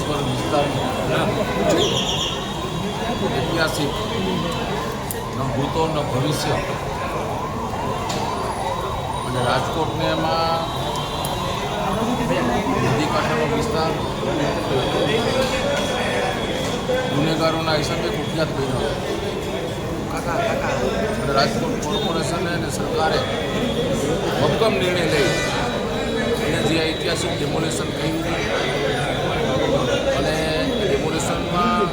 અંકલેશ્વર વિસ્તારનું ઐતિહાસિક ન ભૂતો ન ભવિષ્ય અને રાજકોટને એમાં નદી કાંઠાનો વિસ્તાર ગુનેગારોના હિસાબે કુખ્યાત બન્યો અને રાજકોટ કોર્પોરેશને અને સરકારે ભક્કમ નિર્ણય લઈ અને જે ઐતિહાસિક ડેમોલેશન કર્યું અને ડેમોલેશનમાં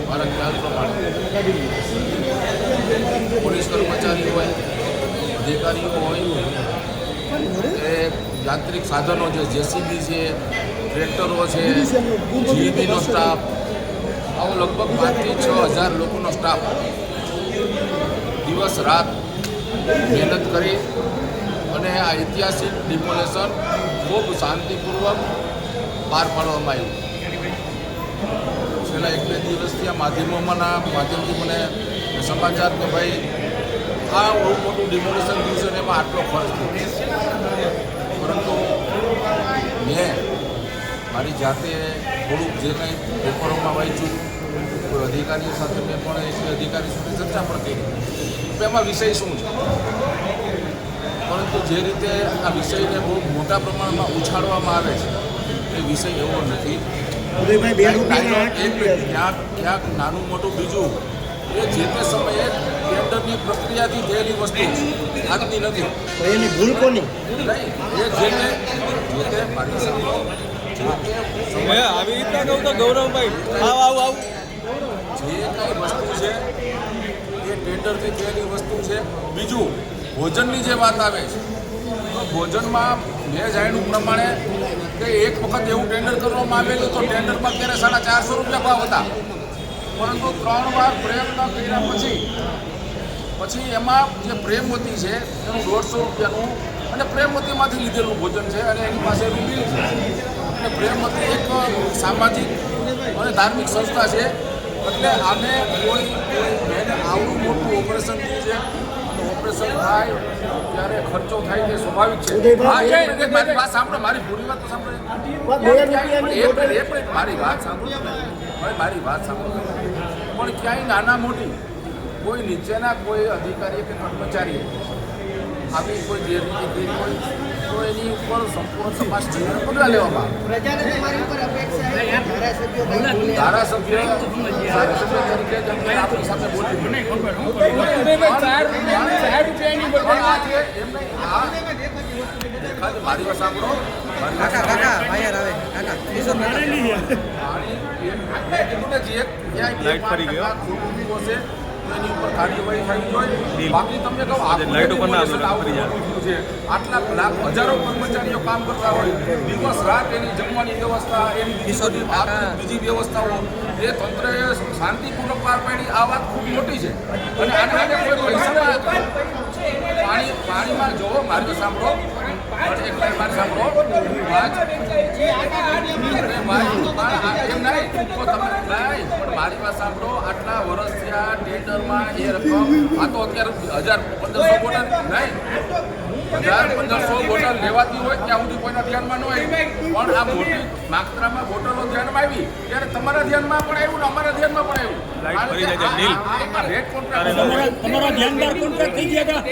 મારા ખ્યાલ પ્રમાણે પોલીસ કર્મચારીઓ હોય અધિકારીઓ હોય એ યાંત્રિક સાધનો છે જેસીબી છે ટ્રેક્ટરો છે જીઈબીનો સ્ટાફ આવો લગભગ 5,000 થી 6,000 લોકોનો સ્ટાફ દિવસ રાત મહેનત કરી અને આ ઐતિહાસિક ડિમોલેશન ખૂબ શાંતિપૂર્વક પાર પાડવામાં આવ્યું. છેલ્લા 1-2 દિવસથી આ માધ્યમથી મને સમાચાર કે ભાઈ આ બહુ મોટું ડિમોલેશન થયું છે અને એમાં આટલો ખર્ચ થયો, પરંતુ મેં મારી જાતે થોડુંક જે કંઈ પેપરોમાં વાંચ્યું, કોઈ અધિકારીઓ સાથે મેં પણ એક અધિકારી સાથે ચર્ચા પણ કરી કે એમાં વિષય શું છે, પરંતુ જે રીતે આ વિષયને બહુ મોટા પ્રમાણમાં ઉછાળવામાં આવે છે એ વિષય એવો નથી. ક્યાંક નાનું મોટું બીજું એ જે તે સમયે ટેન્ડરની પ્રક્રિયાથી થયેલી વસ્તુ આજની નથી. એની ભૂલ કોની નહીં, એ જે તે મારી સામે આવી રીતના કહું તો ગૌરવભાઈ આવ જે કાંઈ વસ્તુ છે એ ટેન્ડરથી થયેલી વસ્તુ છે. બીજું ભોજનની જે વાત આવે છે તો ભોજનમાં મેં જાણ્યું પ્રમાણે કે એક વખત એવું ટેન્ડર કરવામાં આવેલું તો ટેન્ડરમાં ત્યારે 450 રૂપિયા ભાવ હતા, પરંતુ 3 વાર પ્રયત્ન કર્યા પછી એમાં જે પ્રેમવતી છે એનું 150 રૂપિયાનું અને પ્રેમવતીમાંથી લીધેલું ભોજન છે અને એની પાસે એનું બિલ છે. અને પ્રેમવતી એક સામાજિક અને ધાર્મિક સંસ્થા છે, એટલે આને કોઈ એને આવડું મોટું ઓપરેશન થયું છે. ઓપરેશન થાય ત્યારે ખર્ચો થાય તે સ્વાભાવિક છે. મારી વાત સાંભળો, મારી પૂરી વાત તો સાંભળો, મારી વાત સાંભળો, પણ ક્યાંય નાના મોટી કોઈ નીચેના કોઈ અધિકારી કે કર્મચારી આવી કોઈ ગેરરીતિ હોય તો એની ઉપર સંપૂર્ણ તપાસ કરીને પગલાં લેવામાં આવે. ધારાસભ્ય તરીકે જેમને આપણી સાથે બોલી મારી વાત સાંભળો, એની ઉપર કાર્યવાહી થવી જોઈએ. બાકી તમને કહું આટલા લાખ હજારો કર્મચારીઓ કામ કરતા હોય, દિવસ રાત એની જમવાની વ્યવસ્થા, એની બીજી વ્યવસ્થાઓ એ તંત્રએ શાંતિપૂર્વક પાર પાડી. આ વાત ખૂબ મોટી છે અને આને કોઈ પૈસા પાણીમાં જોવો, મારી સાંભળો, મારી વાત સાંભળો, આટલા વર્ષથી આ ટેન્ડરમાં એ રકમ આ તો અત્યારે 1,000-1,500 બોટલ નહીં, 1,000-1,500 બોટલ લેવાતી હોય ત્યાં સુધી કોઈના ધ્યાનમાં ન આવી, પણ આ મોટી માત્રામાં બોટલો ધ્યાનમાં આવી ત્યારે તમારા ધ્યાનમાં પણ આવ્યું ને અમારા ધ્યાનમાં પણ આવ્યું. રેટ કોન્ટ્રાક્ટ તમારા ધ્યાનદાર કોન્ટ્રાક્ટ થઈ ગયા હતા.